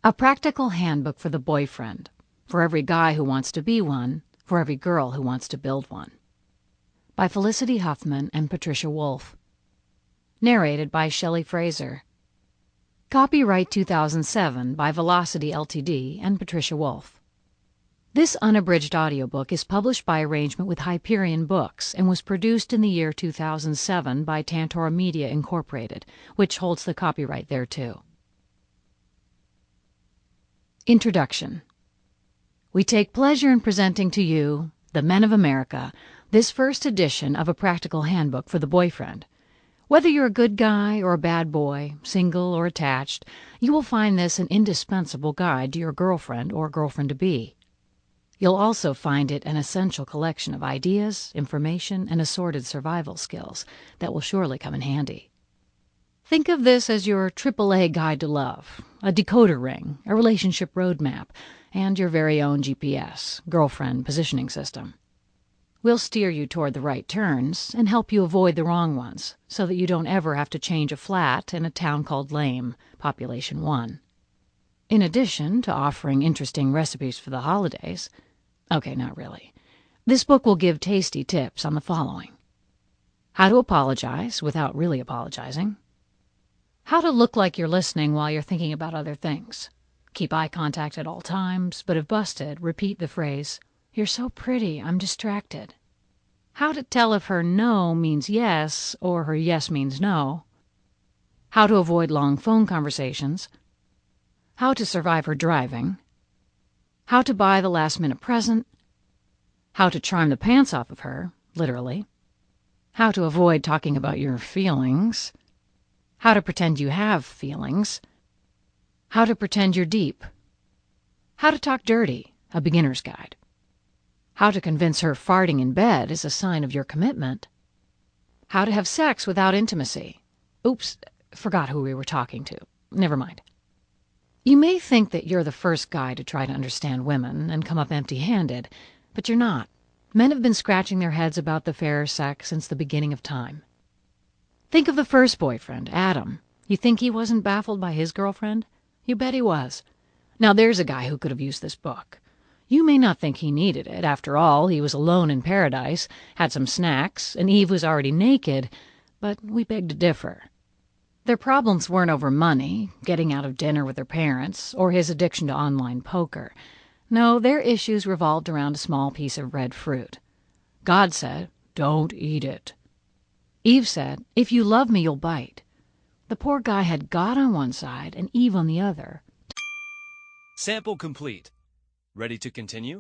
A practical handbook for the boyfriend, for every guy who wants to be one, for every girl who wants to build one. By Felicity Huffman and Patricia Wolff. Narrated by Shelly Frasier. Copyright 2007 by Velocity Ltd. and Patricia Wolff. This unabridged audiobook is published by arrangement with Hyperion Books and was produced in the year 2007 by Tantor Media Incorporated, which holds the copyright thereto. Introduction. We take pleasure in presenting to you, the men of America, this first edition of a practical handbook for the boyfriend. Whether you're a good guy or a bad boy, single or attached, you will find this an indispensable guide to your girlfriend or girlfriend-to-be. You'll also find it an essential collection of ideas, information, and assorted survival skills that will surely come in handy. Think of this as your AAA guide to love, a decoder ring, a relationship roadmap, and your very own GPS, girlfriend positioning system. We'll steer you toward the right turns and help you avoid the wrong ones so that you don't ever have to change a flat in a town called Lame, population 1. In addition to offering interesting recipes for the holidays, okay, not really, this book will give tasty tips on the following: how to apologize without really apologizing, how to look like you're listening while you're thinking about other things, keep eye contact at all times, but if busted, repeat the phrase, "You're so pretty, I'm distracted." How to tell if her no means yes or her yes means no. How to avoid long phone conversations. How to survive her driving. How to buy the last-minute present. How to charm the pants off of her, literally. How to avoid talking about your feelings. How to pretend you have feelings. How to pretend you're deep. How to talk dirty, a beginner's guide. How to convince her farting in bed is a sign of your commitment. How to have sex without intimacy. Oops, forgot who we were talking to. Never mind. You may think that you're the first guy to try to understand women and come up empty-handed, but you're not. Men have been scratching their heads about the fairer sex since the beginning of time. Think of the first boyfriend, Adam. You think he wasn't baffled by his girlfriend? You bet he was. Now there's a guy who could have used this book. You may not think he needed it. After all, he was alone in paradise, had some snacks, and Eve was already naked, but we beg to differ. Their problems weren't over money, getting out of dinner with their parents, or his addiction to online poker. No, their issues revolved around a small piece of red fruit. God said, "Don't eat it." Eve said, "If you love me, you'll bite." The poor guy had God on one side and Eve on the other. Sample complete. Ready to continue?